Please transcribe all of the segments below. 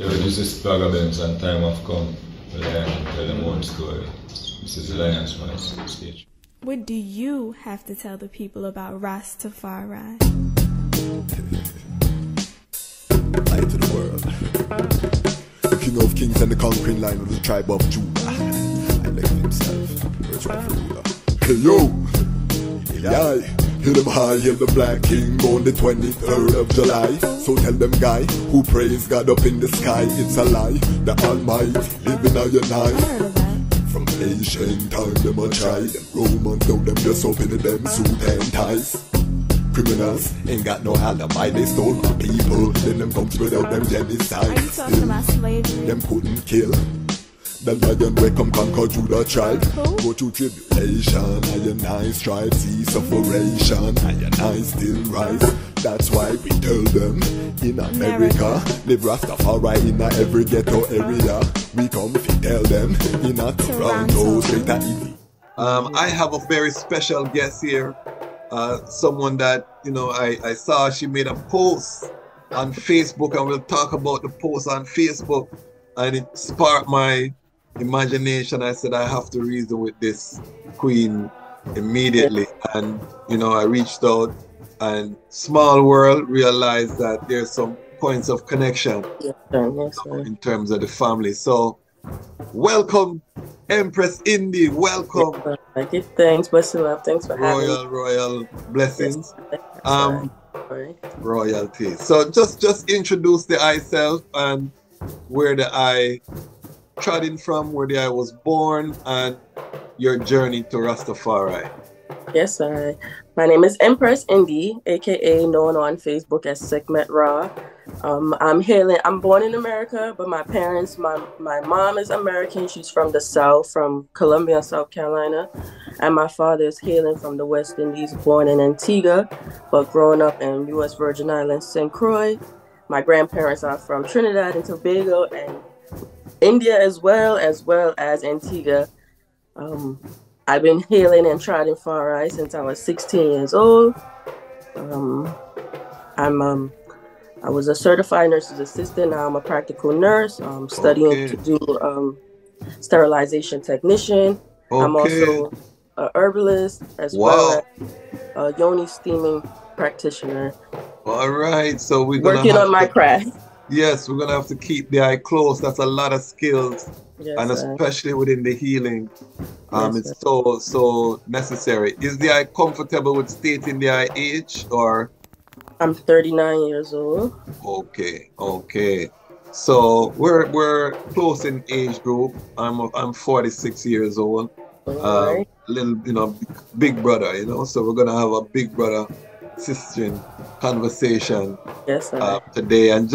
Yo, this is Plugger Benz and time have come. Lion tell them one story. This is Lion's Stage. What do you have to tell the people about Ras Tafari? Light to the world. The king of kings and the conquering line of the tribe of Judah. I left himself. First rightful ruler. Hey yo! Yeah. Hear them high, hear the black king on the 23rd of July. So tell them guy, who praise God up in the sky, it's a lie. The Almighty living on your night. From ancient time them a try. Them Romans know them just open them suit and ties. Criminals ain't got no alibi, they stole my people. Then them come without them genocide. Are you talking about slavery? Them couldn't kill the lion we come conquer Judah tribe. Go through tribulation, and I strive, see sufferation, and I still rise. That's why we tell them in America, live Rastafari in every ghetto area. We come to tell them in a Toronto, straight and easy. I have a very special guest here. Someone that, you know, I saw she made a post on Facebook, and we'll talk about the post on Facebook, and it sparked my imagination. I said I have to reason with this queen immediately, and you know, I reached out, and small world realized that there's some points of connection in terms of the family. So welcome, Empress Indie, welcome. I give thanks, bless you love, thanks for having me. Royal blessings. Royalty. So just introduce the I self and where the I trotting from, where the I was born, and your journey to Rastafari. Yes, sir. My name is Empress Indie, aka known on Facebook as Sekhmet Ra. I'm born in America, but my parents, my mom is American. She's from the South, from Columbia, South Carolina. And my father is hailing from the West Indies, born in Antigua, but growing up in U.S. Virgin Islands, St. Croix. My grandparents are from Trinidad and Tobago and India as well as Antigua. I've been hailing and trotting Far since I was 16 years old. I was a certified nurse's assistant. Now I'm a practical nurse. I'm studying to do sterilization technician. I'm also a herbalist as well as a yoni steaming practitioner. All right, so we're working on my craft. Yes, we're gonna have to keep the eye close. That's a lot of skills, yes, and especially within the healing, it's so necessary. Is the eye comfortable with stating the eye age, or? I'm 39 years old. Okay. So we're close in age group. I'm 46 years old. Right. Little, big brother, So we're gonna have a big brother sister conversation today, and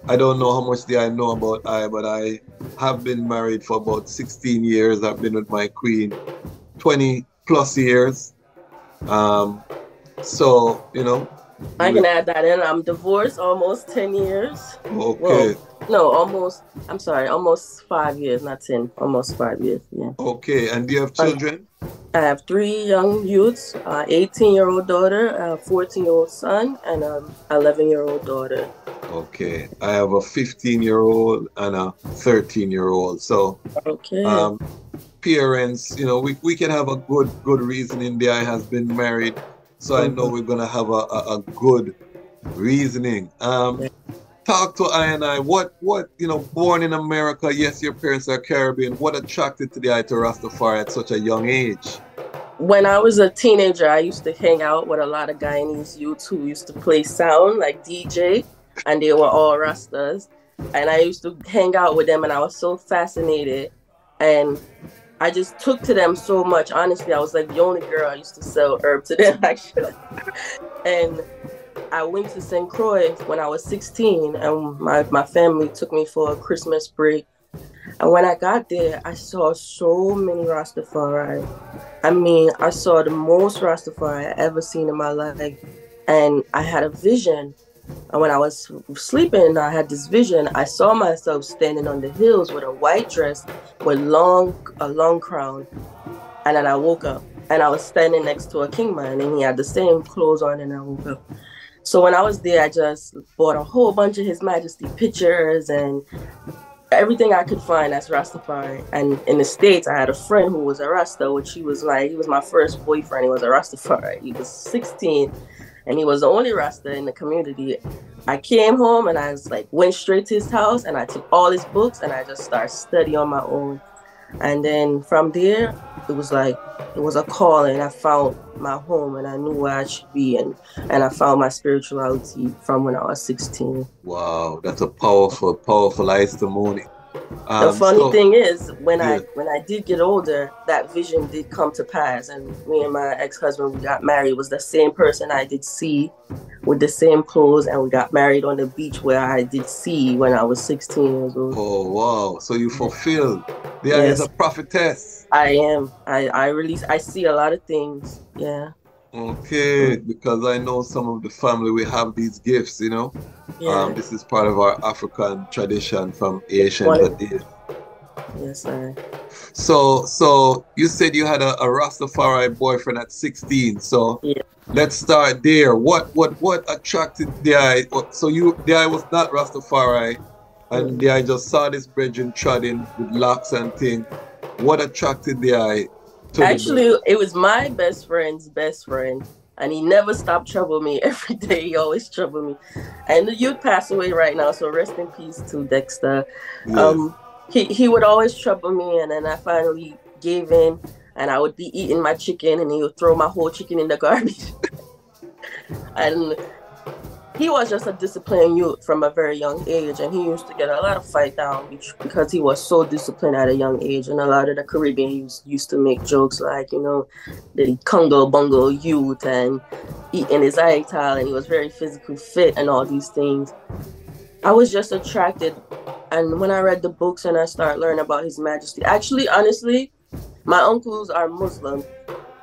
I don't know how much I know about but I have been married for about 16 years. I've been with my queen 20 plus years. So, I can add that in. I'm divorced almost 10 years. Okay. Well, no, almost 5 years, not 10, almost 5 years, yeah. Okay, and do you have children? I have 3 young youths, 18-year-old daughter, a 14-year-old son, and an 11-year-old daughter. Okay, I have a 15-year-old and a 13-year-old. So, parents, we can have a good reasoning. The I has been married, so I know we're gonna have a good reasoning. Talk to I and I. What born in America? Yes, your parents are Caribbean. What attracted to the eye to Rastafari at such a young age? When I was a teenager, I used to hang out with a lot of Guyanese youths who used to play sound like DJ, and they were all Rastas. And I used to hang out with them, and I was so fascinated. And I just took to them so much. Honestly, I was like the only girl I used to sell herb to them, actually. And I went to St. Croix when I was 16, and my family took me for a Christmas break. And when I got there, I saw so many Rastafari. I mean, I saw the most Rastafari I ever seen in my life. And I had a vision. And when I was sleeping, I had this vision. I saw myself standing on the hills with a white dress with a long crown. And then I woke up, and I was standing next to a king man, and he had the same clothes on, and I woke up. So when I was there, I just bought a whole bunch of His Majesty pictures and everything I could find that's Rastafari. And in the States, I had a friend who was a Rasta, which he was my first boyfriend. He was a Rastafari. He was 16 and he was the only Rasta in the community. I came home and I was like, went straight to his house and I took all his books and I just started studying on my own. And then from there, it was a calling. I found my home and I knew where I should be, and I found my spirituality from when I was 16. Wow, that's a powerful, powerful testimony. The funny thing is, when I did get older, that vision did come to pass, and me and my ex-husband, we got married. It was the same person I did see with the same clothes, and we got married on the beach where I did see when I was 16 years old. Oh wow! So you fulfilled. There is a prophetess. I am. I see a lot of things. Yeah. Okay, because I know some of the family, we have these gifts, you know. Yeah. This is part of our African tradition from ancient days. Yes, sir. So you said you had a Rastafari boyfriend at 16. So let's start there. What attracted the eye? So the eye was not Rastafari, and the eye just saw this brethren trotting with locks and thing. What attracted the eye? Actually, it was my best friend's best friend, and he never stopped troubling me. Every day, he always troubled me. And the youth passed away right now, so rest in peace to Dexter. Yes. He would always trouble me, and then I finally gave in, and I would be eating my chicken, and he would throw my whole chicken in the garbage. And he was just a disciplined youth from a very young age, and he used to get a lot of fight down because he was so disciplined at a young age. And a lot of the Caribbean used to make jokes like, you know, the Congo Bongo youth and eating his ital, and he was very physically fit and all these things. I was just attracted, and when I read the books and I started learning about His Majesty, actually, honestly, my uncles are Muslim.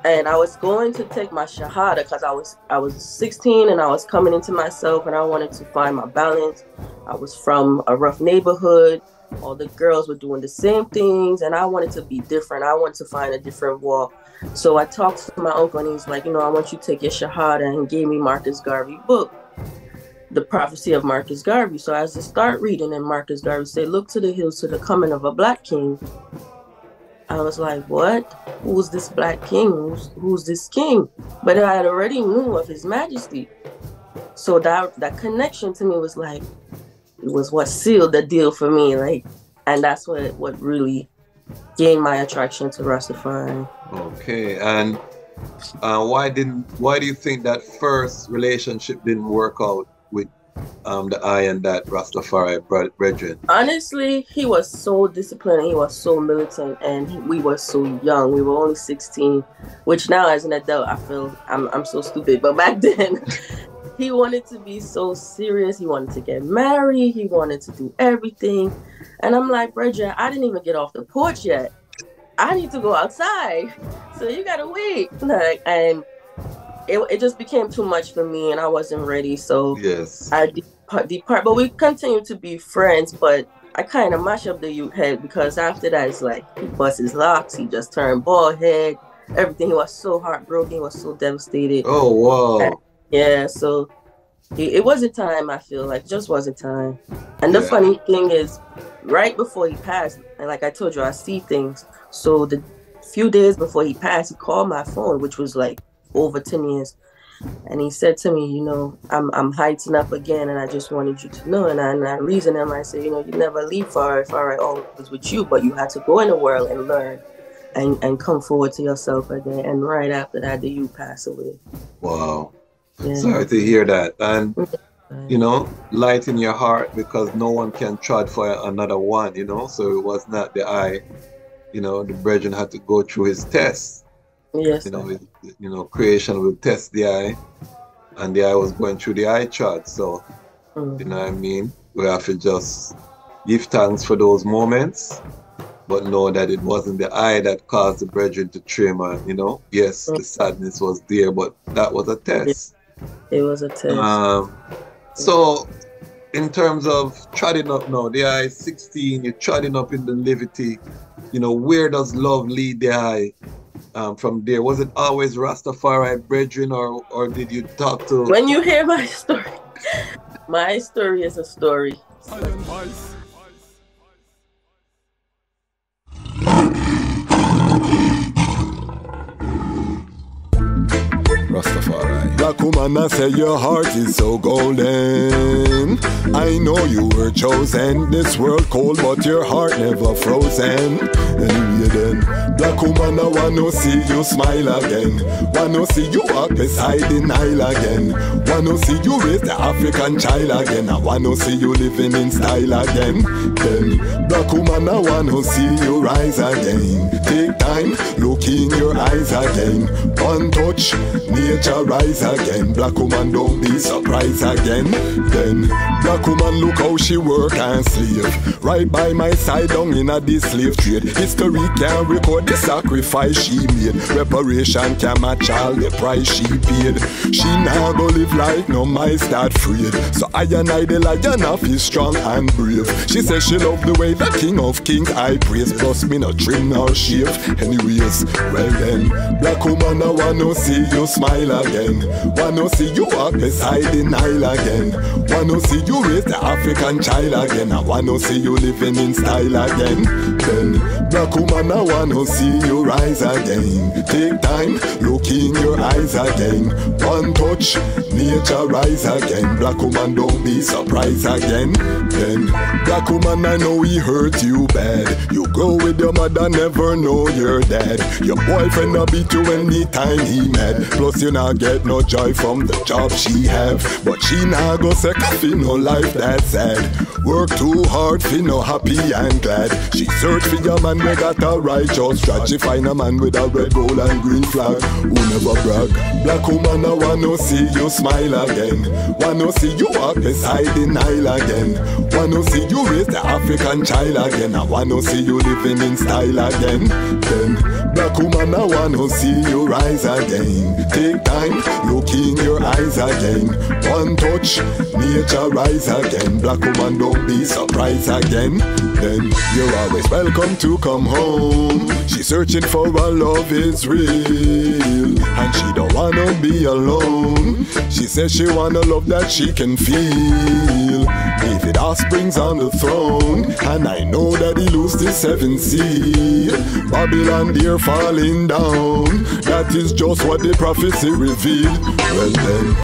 And I was going to take my Shahada because I was 16 and I was coming into myself and I wanted to find my balance. I was from a rough neighborhood. All the girls were doing the same things and I wanted to be different. I wanted to find a different walk. So I talked to my uncle and he's like, you know, I want you to take your Shahada, and he gave me Marcus Garvey's book, The Prophecy of Marcus Garvey. So as I start reading, and Marcus Garvey said, look to the hills to the coming of a black king. I was like, what? Who's this black king? Who's this king? But I had already knew of His Majesty. So that connection to me was like, it was what sealed the deal for me. Like, and that's what really gained my attraction to Rastafari. Okay. And why do you think that first relationship didn't work out with the eye and that Rastafari brethren? Honestly, he was so disciplined, he was so militant, and we were so young. We were only 16, which now as an adult I feel I'm so stupid. But back then, he wanted to be so serious. He wanted to get married. He wanted to do everything. And I'm like, brethren, I didn't even get off the porch yet. I need to go outside. So you gotta wait. And it just became too much for me and I wasn't ready. So I depart. But we continued to be friends, but I kind of mashed up the youth head because after that, it's like he bust his locks. He just turned bald head. Everything. He was so heartbroken. He was so devastated. Oh, wow. Yeah, so it wasn't time, I feel like. Just wasn't time. And the funny thing is, right before he passed, and like I told you, I see things. So the few days before he passed, he called my phone, which was like over 10 years. And he said to me, you know, I'm heightened up again, and I just wanted you to know. And I reasoned him. I said, you know, you never leave far always with you, but you had to go in the world and learn and come forward to yourself again. And right after that, the you pass away. Wow. Yeah. Sorry to hear that. And, you know, light in your heart, because no one can trod for another one, you know. So it was not the eye, you know, the brethren had to go through his test. Yes. You know, creation will test the eye, and the eye was going through the eye chart. So, you know what I mean? We have to just give thanks for those moments, but know that it wasn't the eye that caused the brethren to trim. And, you know, yes, the sadness was there, but that was a test. It was a test. So, in terms of treading up now, the eye 16, you're treading up in the levity. You know, where does love lead the eye? from there? Was it always Rastafari brethren, or did you talk to? When you hear my story is a story. Rastafari. Black woman, I say your heart is so golden. I know you were chosen. This world cold, but your heart never frozen. Anyway then, black woman, I wanna see you smile again. Wanna see you walk beside the Nile again. Wanna see you raise the African child again. I wanna see you living in style again. Then, black woman, I wanna see you rise again. Take time, look in your eyes again. One touch, nature rise again. Black woman, don't be surprised again. Then, black woman, look how she work and slave. Right by my side, down in a this slave trade. History can record the sacrifice she made. Reparation can match all the price she paid. She now go live like no mice that freed. So I and I, the lion of is strong and brave. She says she love the way the king of kings I praise. Plus me no trim nor shave. Anyways, well then, black woman, I wanna see you smile again. Wanna see you walk beside the Nile again. Wanna see you raise the African child again. I wanna see you living in style again. Then, black woman, I wanna see you rise again. Take time, look in your eyes again. One touch, nature rise again. Black woman, don't be surprised again. Then, black woman, I know he hurt you bad. You go with your mother, never know you're dead. Your boyfriend will beat you anytime he mad. Plus you not get no joy from the job she have. But she not go say coffee, no life that's sad. Work too hard, feel no happy and glad. She search for your man, we got a righteous strat. She find a man with a red, gold and green flag who never brag. Black woman, I wanna see you smile again. Wanna see you walk beside the Nile again. Wanna see you raise the African child again. I wanna see you living in style again. Then, black woman, I wanna see you rise again. Take time, look in your eyes again. One touch, nature rise again. Black woman, don't be surprised again. Then, you're always welcome to come home. She's searching for a love is real, and she don't wanna be alone. She says she wanna love that she can feel. David offspring's on the throne, and I know that he loosed the seventh seal. Babylon dear falling down, that is just what the prophecy revealed. Well then,